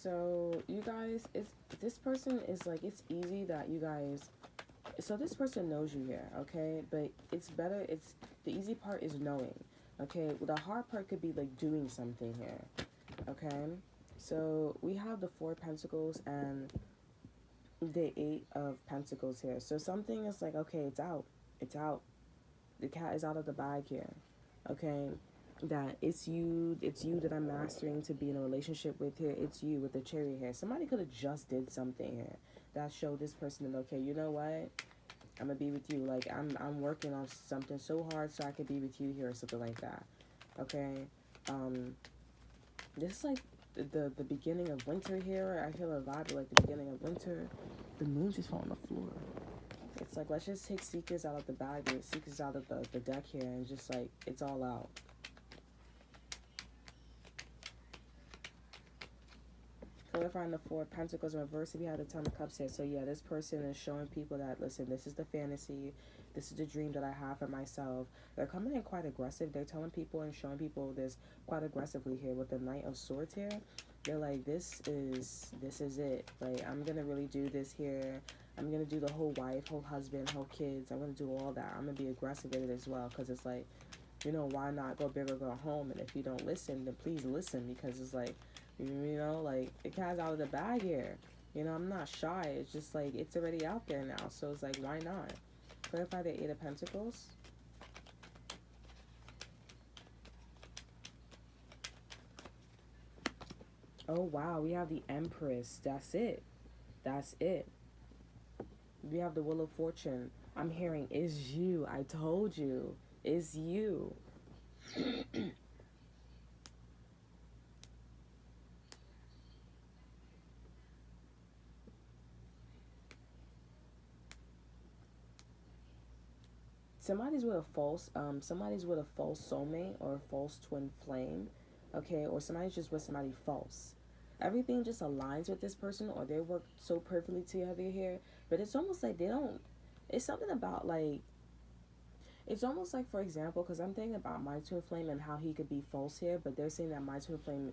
So you guys, this person is like, it's easy that you guys, so this person knows you here, okay? But it's better, it's, the easy part is knowing, okay? The hard part could be like doing something here, okay? So we have the Four of Pentacles and the Eight of Pentacles here. So something is like, okay, it's out. It's out. The cat is out of the bag here, okay? That it's you that I'm mastering to be in a relationship with here. It's you with the cherry here. Somebody could have just did something here that showed this person that, okay, you know what? I'm gonna be with you. Like I'm working on something so hard so I could be with you here or something like that. Okay. This is like the beginning of winter here. I feel a vibe of like the beginning of winter. The moon just fell on the floor. It's like, let's just take Seekers out of the bag, Seekers out of the deck here, and just like, it's all out. Clarifying the Four of Pentacles in reverse, if you had the Ten of Cups here. So yeah, this person is showing people that, listen, this is the fantasy, this is the dream that I have for myself. They're coming in quite aggressive. They're telling people and showing people this quite aggressively here with the Knight of Swords here. They're like, this is it. Like, I'm gonna really do this here. I'm gonna do the whole wife, whole husband, whole kids. I'm gonna do all that. I'm gonna be aggressive with it as well, because it's like, you know, why not go big or go home? And if you don't listen, then please listen, because it's like, you know, like, the cat's out of the bag here. You know, I'm not shy. It's just like, it's already out there now. So it's like, why not? Clarify the Eight of Pentacles. Oh, wow. We have the Empress. That's it. That's it. We have the Wheel of Fortune. I'm hearing, is you. I told you. Is you. somebody's with a false soulmate or a false twin flame, okay, or somebody's just with somebody false. Everything just aligns with this person, or they work so perfectly together here, but it's almost like they don't, it's something about like, it's almost like, for example, because I'm thinking about my twin flame and how he could be false here, but they're saying that my twin flame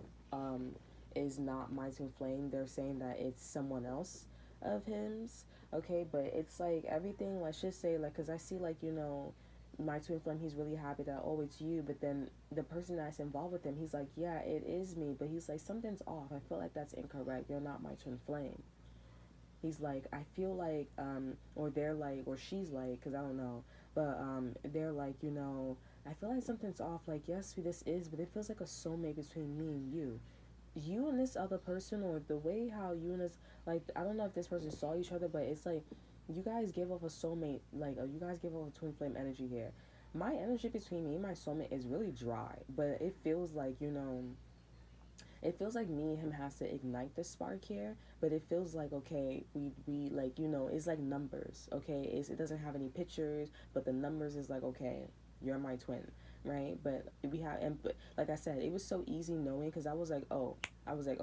is not my twin flame. They're saying that it's someone else of him's, okay? But it's like everything, let's just say, like, because I see, like, you know, my twin flame, he's really happy that, oh, it's you, but then the person that's involved with him, he's like, yeah, it is me, but he's like, something's off. I feel like that's incorrect. You're not my twin flame. He's like, I feel like, or they're like, or she's like, because I don't know, but they're like, you know, I feel like something's off. Like, yes, this is, but it feels like a soulmate between me and you. You and this other person, or the way how you and this, like, I don't know if this person saw each other, but it's like, you guys give off a soulmate, like, you guys give off a twin flame energy here. My energy between me and my soulmate is really dry, but it feels like, you know, it feels like me and him has to ignite the spark here, but it feels like, okay, we like, you know, it's like numbers, okay? It doesn't have any pictures, but the numbers is like, okay, you're my twin, right? But we have, and but like I said, it was so easy knowing, because I was like, oh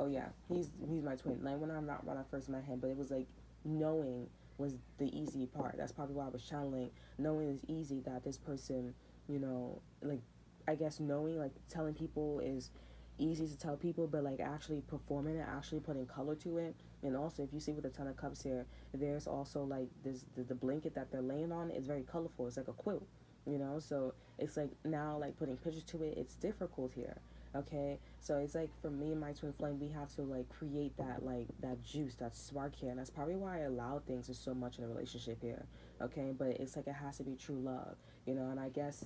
yeah, he's my twin. Like when I first met him, but it was like knowing was the easy part. That's probably why I was channeling. Knowing is easy, that this person, you know, like, I guess knowing, like, telling people is easy to tell people, but like actually performing it, actually putting color to it. And also, if you see with the Ton of Cups here, there's also like this, the blanket that they're laying on is very colorful. It's like a quilt, you know. So it's like now, like, putting pictures to it, it's difficult here. Okay, so it's like, for me and my twin flame, we have to like create that, like, that juice, that spark here, and that's probably why I allow things so much in a relationship here. Okay, but it's like, it has to be true love, you know. And I guess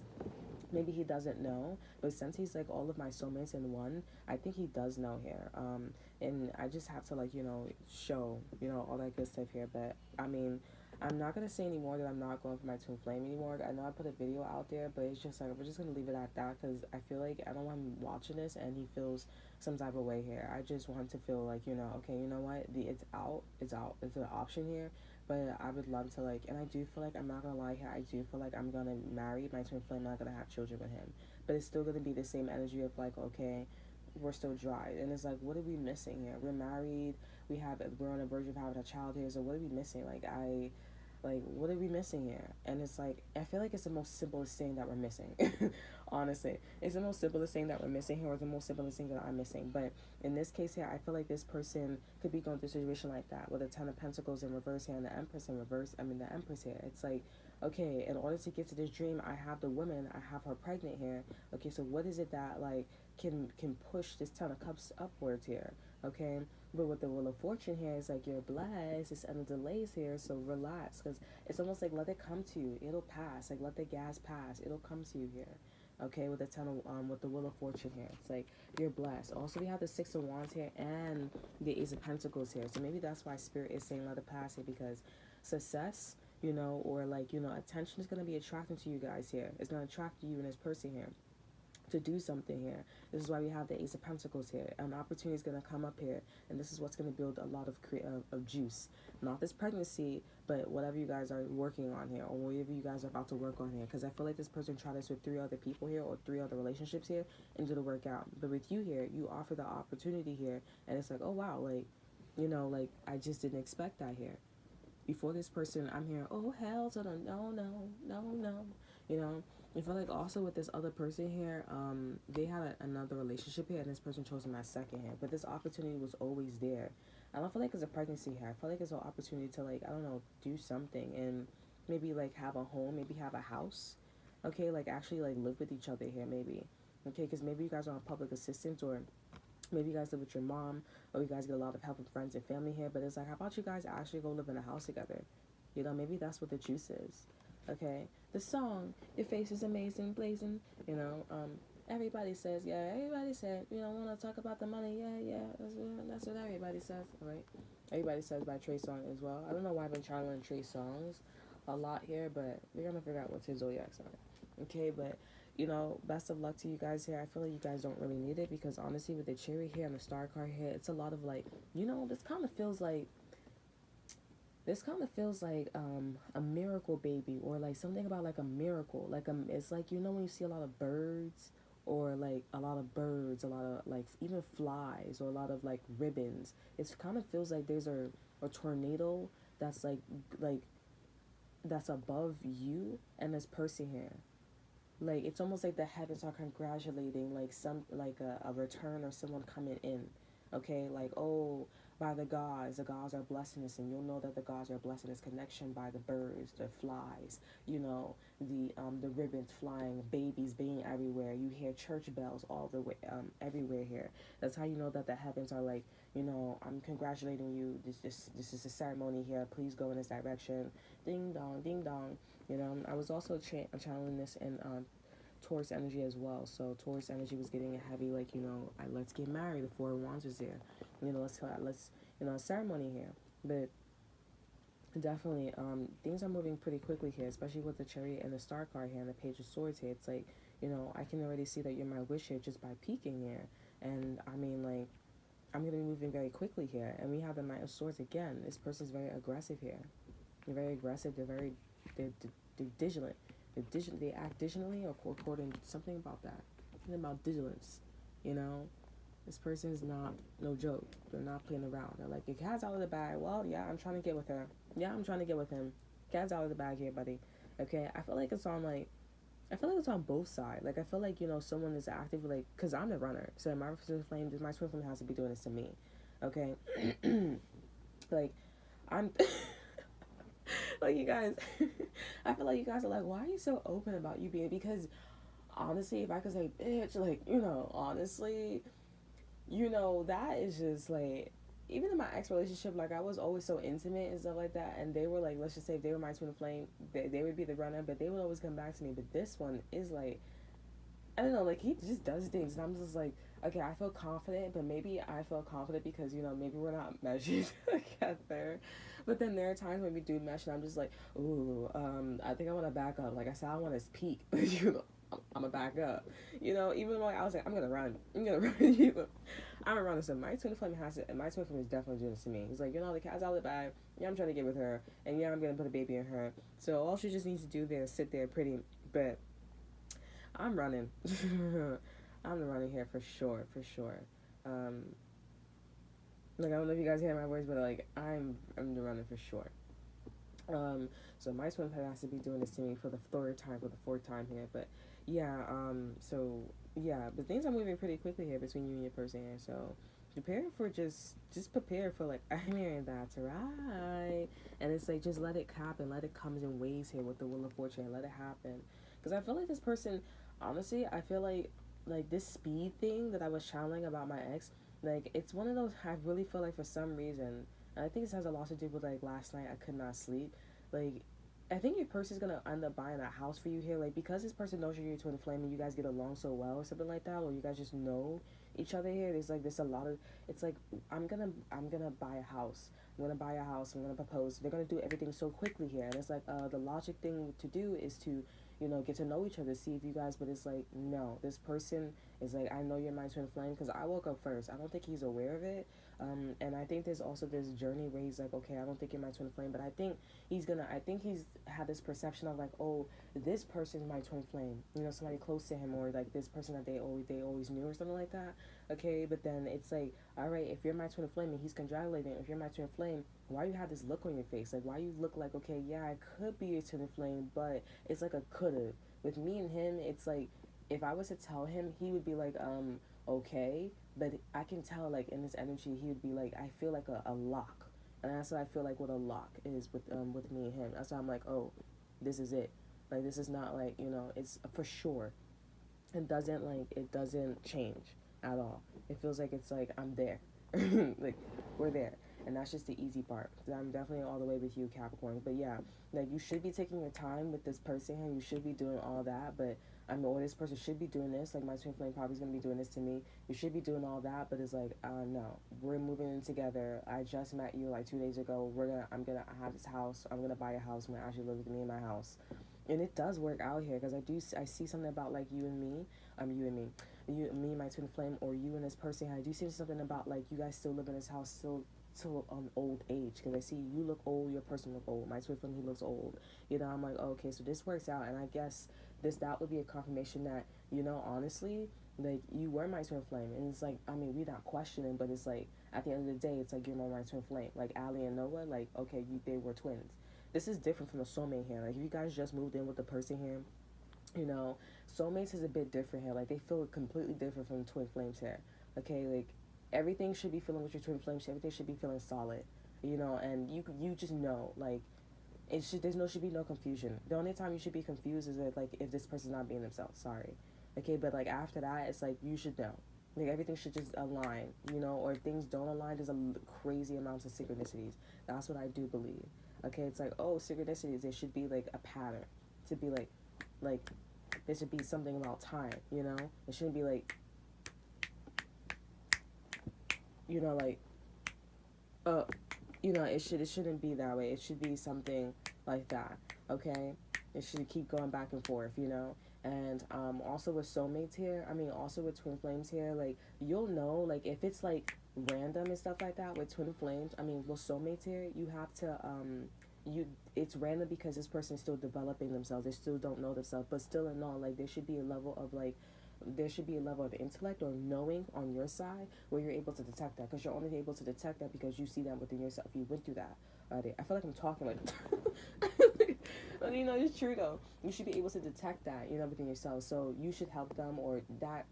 maybe he doesn't know, but since he's like all of my soulmates in one, I think he does know here. And I just have to, like, you know, show, you know, all that good stuff here. But I mean, I'm not gonna say anymore that I'm not going for my twin flame anymore. I know I put a video out there, but it's just like, we're just gonna leave it at that, because I feel like I don't want him watching this and he feels some type of way here. I just want him to feel like, you know, okay, you know what, it's out, it's an option here. But I would love to, like, and I do feel like, I'm not gonna lie here, I do feel like I'm gonna marry my twin flame, I'm not gonna have children with him. But it's still gonna be the same energy of like, okay, we're still dry. And it's like, what are we missing here? We're married, we're on the verge of having a child here, so what are we missing? Like, what are we missing here? And it's like, I feel like it's the most simplest thing that we're missing. Honestly, it's the most simplest thing that we're missing here, or the most simplest thing that I'm missing. But in this case here, I feel like this person could be going through a situation like that with the Ten of Pentacles in reverse here and the Empress in reverse. I mean, the Empress here. It's like, okay, in order to get to this dream, I have the woman, I have her pregnant here. Okay, so what is it that like can push this Ten of Cups upwards here? Okay, but with the Wheel of Fortune here, it's like you're blessed. It's under delays here, so relax, because it's almost like let it come to you. It'll pass. Like let the gas pass. It'll come to you here. Okay, with the with the Wheel of Fortune here, it's like you're blessed. Also, we have the Six of Wands here and the Ace of Pentacles here. So maybe that's why Spirit is saying let it pass here, because success, you know, or like, you know, attention is going to be attracting to you guys here. It's going to attract you and this person here to do something here. This is why we have the Ace of Pentacles here. An opportunity is going to come up here, and this is what's going to build a lot of juice. Not this pregnancy, but whatever you guys are working on here, or whatever you guys are about to work on here. Because I feel like this person tried this with 3 other people here, or 3 other relationships here, and didn't work out. But with you here, you offer the opportunity here, and it's like, oh wow, like, you know, like I just didn't expect that here. Before this person, I'm here, oh hell to the no. You know, I feel like also with this other person here, they had another relationship here, and this person chose him as second here. But this opportunity was always there. I don't feel like it's a pregnancy here. I feel like it's an opportunity to, like, I don't know, do something and maybe like have a home, maybe have a house. Okay, like actually like live with each other here, maybe. Okay, because maybe you guys are on public assistance, or maybe you guys live with your mom, or you guys get a lot of help with friends and family here. But it's like, how about you guys actually go live in a house together? You know, maybe that's what the juice is. Okay, the song, your face is amazing, blazing. You know, everybody says, yeah, everybody said, you know, want to talk about the money, yeah, that's what everybody says, all right? Everybody says by Trey Songz as well. I don't know why I've been trying to learn Trey Songz a lot here, but we're gonna figure out what's his zodiac sign. Okay, but you know, best of luck to you guys here. I feel like you guys don't really need it, because honestly, with the cherry here and the star card here, it's a lot of like, you know, this kind of feels like a miracle baby, or like something about like a miracle. Like it's like, you know, when you see a lot of birds, or like a lot of birds, a lot of like even flies, or a lot of like ribbons. It kind of feels like there's a tornado that's like that's above you and this person here. Like it's almost like the heavens are congratulating like a return, or someone coming in. Okay, like, oh, by the gods are blessing us, and you'll know that the gods are blessing this connection by the birds, the flies, you know, the ribbons flying, babies being everywhere. You hear church bells all the way everywhere here. That's how you know that the heavens are like, you know, I'm congratulating you. This is a ceremony here. Please go in this direction. Ding dong, ding dong. You know, I was also channeling this in Taurus energy as well. So Taurus energy was getting a heavy, like, you know, let's get married. The Four of Wands is there. You know, let's you know, a ceremony here. But definitely, things are moving pretty quickly here, especially with the Chariot and the Star card here and the Page of Swords here. It's like, you know, I can already see that you're my wish here just by peeking here. And I mean, like, I'm going to be moving very quickly here. And we have the Knight of Swords again. This person's very aggressive here. They're very aggressive. They're vigilant. They act digitally, or according to something about that. Something about vigilance. You know? This person is not no joke. They're not playing around. They're like, your cat's out of the bag. Well, yeah, I'm trying to get with her. Yeah, I'm trying to get with him. Cat's out of the bag here, buddy. Okay? I feel like it's on both sides. Like, I feel like, you know, someone is actively, like, because I'm the runner. So my twin flame has to be doing this to me. Okay? Like, I'm... like, you guys... I feel like you guys are like, why are you so open about you being... Because, honestly, if I could say, bitch, like, you know, honestly... You know, that is just, like... Even in my ex-relationship, like, I was always so intimate and stuff like that. And they were, like, let's just say if they were my twin flame, they would be the runner. But they would always come back to me. But this one is, like... I don't know, like, he just does things. And I'm just like, okay, I feel confident. But maybe I feel confident because, you know, maybe we're not measured together. But then there are times when we do mesh, and I'm just like, ooh, I think I want to back up. Like I said, I want his peak. You know, I'm going to back up. You know, even though I was like, I'm going to run. You know, I'm going to run. So my twin flame is definitely doing this to me. He's like, you know, the cat's out of the bag. Yeah, I'm trying to get with her. And yeah, I'm going to put a baby in her. So all she just needs to do there is sit there pretty. But I'm running. I'm running here for sure. Like, I don't know if you guys hear my voice, but like, I'm the runner for sure. So my twin flame has to be doing this to me for the third time, for the fourth time here. But yeah, so yeah, but things are moving pretty quickly here between you and your person here. So prepare for just prepare for like I'm hearing that's right, and it's like just let it happen, let it come in waves here with the Wheel of Fortune, let it happen, because I feel like this person, honestly, I feel like this speed thing that I was channeling about my ex, like it's one of those I really feel like for some reason, and I think this has a lot to do with like last night I could not sleep, like. I think your person's gonna end up buying a house for you here, like because this person knows you're your twin flame and you guys get along so well or something like that, or you guys just know each other here. There's a lot of it's like I'm gonna buy a house. I'm gonna buy a house. I'm gonna propose. They're gonna do everything so quickly here, and it's like the logic thing to do is to get to know each other, see if you guys. But it's like no, this person is like I know you're my twin flame because I woke up first. I don't think he's aware of it, and I think there's also this journey where he's like okay, I don't think you're my twin flame, but I think he's had this perception of like oh this person's my twin flame, somebody close to him or like this person that they always knew or something like that. Okay, but then it's like, all right, if you're my twin flame and he's congratulating, if you're my twin flame, why you have this look on your face? Like, why you look like, okay, yeah, I could be your twin flame, but it's like a coulda. With me and him, it's like, if I was to tell him, he would be like, okay, but I can tell, like, in his energy, he would be like, I feel like a lock. And that's what I feel like what a lock is with me and him. That's why I'm like, oh, this is it. Like, this is not like, it's for sure. It doesn't change at all. It feels like it's like I'm there. Like we're there. And that's just the easy part. I'm definitely all the way with you, Capricorn. But yeah, like you should be taking your time with this person here. You should be doing all that. But I know this person should be doing this. Like my twin flame probably is gonna be doing this to me. You should be doing all that. But it's like, no, we're moving in together. I just met you like 2 days ago. I'm gonna have this house. I'm gonna buy a house. I'm gonna actually live with me in my house. And it does work out here because I see something about like you and me, you and me, me and my twin flame, or you and this person. I do see something about like you guys still live in this house still till old age because I see you look old, your person look old. My twin flame, he looks old. I'm like okay, so this works out, and I guess that would be a confirmation that honestly like you were my twin flame, and it's like I mean we're not questioning, but it's like at the end of the day it's like you're my twin flame, like Ali and Noah, like okay they were twins. This is different from the soulmate here. Like if you guys just moved in with the person here, you know, soulmates is a bit different here. Like they feel completely different from twin flames here. Okay, like everything should be feeling with your twin flames. Everything should be feeling solid. And you just know like should be no confusion. The only time you should be confused is if this person's not being themselves. Sorry. Okay, but like after that, it's like you should know. Like everything should just align, or if things don't align, there's a crazy amounts of synchronicities. That's what I do believe. Okay, it's like oh synchronicities. There should be like a pattern. It should be like there should be something about time. It shouldn't be like like uh it shouldn't be that way. It should be something like that. Okay, it should keep going back and forth. And also with soulmates here, I mean also with twin flames here, like you'll know like if it's like random and stuff like that with twin flames. I mean with soulmates here, you have to you it's random because this person's still developing themselves. They still don't know themselves, but still in all like there should be a level of intellect or knowing on your side where you're able to detect that, because you're only able to detect that because you see that within yourself. You went through that already. I feel like I'm talking like but it's true though. You should be able to detect that within yourself, so you should help them, or that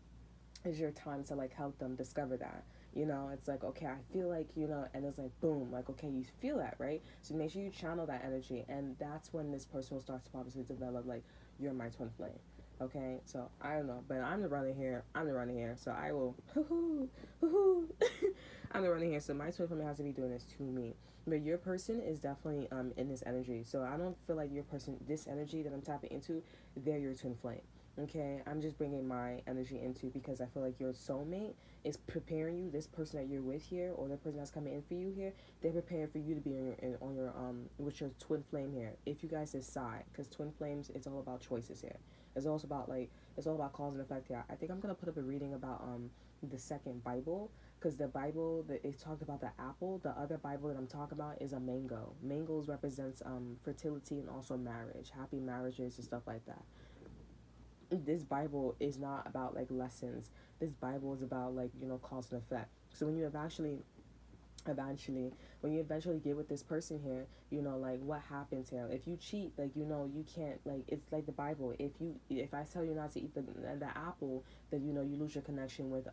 is your time to like help them discover that. It's like okay, I feel like and it's like boom, like okay, you feel that, right? So make sure you channel that energy, and that's when this person will start to obviously develop like you're my twin flame. Okay, so I don't know, but I'm the runner here. So I will, I'm the runner here. So my twin flame has to be doing this to me. But your person is definitely in this energy. So I don't feel like your person, this energy that I'm tapping into, they're your twin flame. Okay, I'm just bringing my energy into because I feel like your soulmate is preparing you. This person that you're with here, or the person that's coming in for you here, they're preparing for you to be on your with your twin flame here. If you guys decide, because twin flames, it's all about choices here. It's all about cause and effect here. I think I'm gonna put up a reading about the second Bible, because the Bible that it talked about the apple. The other Bible that I'm talking about is a mango. Mangoes represents fertility and also marriage, happy marriages and stuff like that. This Bible is not about like lessons. This Bible is about like cause and effect. So when you have actually eventually, when you eventually get with this person here, you know, like, what happens here? If you cheat, like, you know, you can't, like, it's like the Bible. If I tell you not to eat the apple, then, you know, you lose your connection with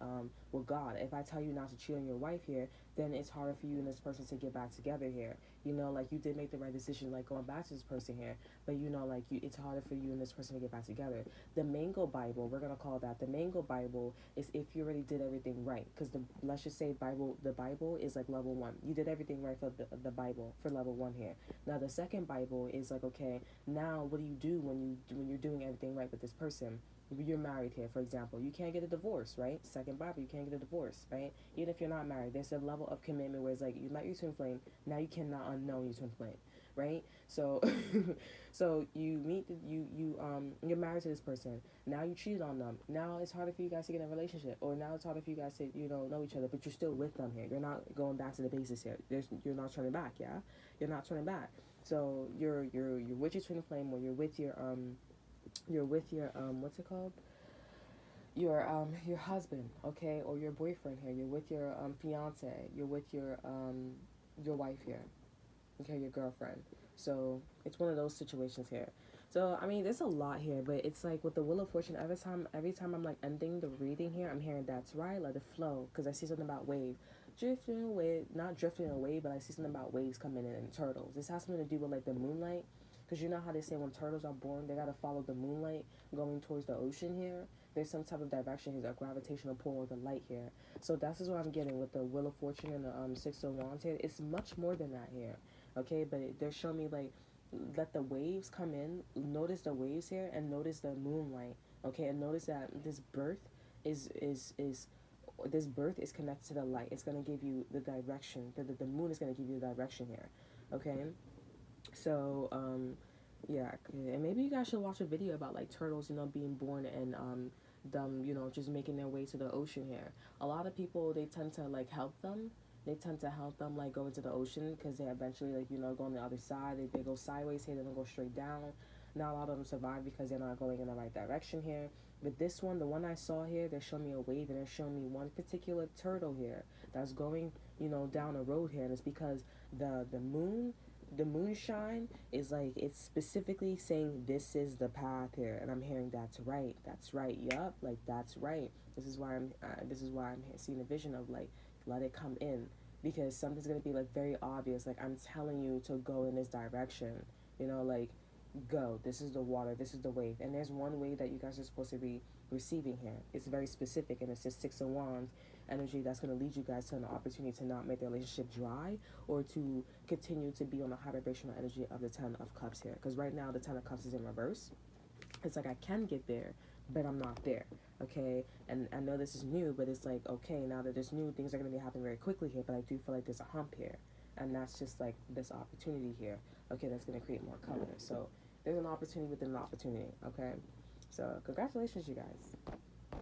God. If I tell you not to cheat on your wife here, then it's harder for you and this person to get back together here. You know, like, you did make the right decision, like, going back to this person here, but, you know, like, it's harder for you and this person to get back together. The Mango Bible, we're gonna call that the Mango Bible, is if you already did everything right, because let's just say the Bible is like level one. You did everything right for the Bible for level one here. Now the second Bible is like, okay, now what do you do when you're doing everything right with this person? You're married here, for example. You can't get a divorce, right? Second Bible, you can't get a divorce, right? Even if you're not married, there's a level of commitment where it's like, you met your twin flame, now you cannot unknown your twin flame, right? So, so you meet you're married to this person. Now you cheated on them. Now it's harder for you guys to get in a relationship, or now it's harder for you guys to, you know each other, but you're still with them here. You're not going back to the basis here. You're not turning back, yeah. You're not turning back. So you're with your twin flame, or you're with your what's it called? Your husband, okay, or your boyfriend here. You're with your fiance. You're with your wife here, okay, your girlfriend. So it's one of those situations here. So I mean, there's a lot here, but it's like with the Wheel of Fortune. Every time I'm like ending the reading here, I'm hearing that's right, let it flow, because I see something about wave, drifting away, not drifting away, but I see something about waves coming in and turtles. This has something to do with like the moonlight, because you know how they say when turtles are born, they gotta follow the moonlight going towards the ocean here. There's some type of direction here, a gravitational pull of the light here. So that's what I'm getting with the Wheel of Fortune and the Six of Wands here. It's much more than that here, okay? But they're showing me like, let the waves come in. Notice the waves here, and notice the moonlight, okay? And notice that this birth is this birth is connected to the light. It's gonna give you the direction. The moon is gonna give you the direction here, okay? So yeah, and maybe you guys should watch a video about like turtles, you know, being born and them, you know, just making their way to the ocean here. A lot of people, they tend to like help them. They tend to help them like go into the ocean, because they eventually, like, you know, go on the other side. They go sideways here, they don't go straight down. Not a lot of them survive because they're not going in the right direction here. But this one, the one I saw here, they're showing me a wave, and they're showing me one particular turtle here that's going, you know, down a road here, and it's because the moonshine is like, it's specifically saying this is the path here, and I'm hearing that's right, yup, like that's right. This is why I'm seeing a vision of like, let it come in, because something's gonna be like very obvious, like I'm telling you to go in this direction, you know, like, go, this is the water, this is the wave, and there's one wave that you guys are supposed to be receiving here. It's very specific, and it's just Six of Wands energy that's going to lead you guys to an opportunity to not make the relationship dry, or to continue to be on the high vibrational energy of the Ten of Cups here, because right now the Ten of Cups is in reverse. It's like I can get there, but I'm not there, okay? And I know this is new, but it's like, okay, now that there's new, things are going to be happening very quickly here, but I do feel like there's a hump here, and that's just like this opportunity here, okay, that's going to create more color. So there's an opportunity within an opportunity, okay? So congratulations, you guys.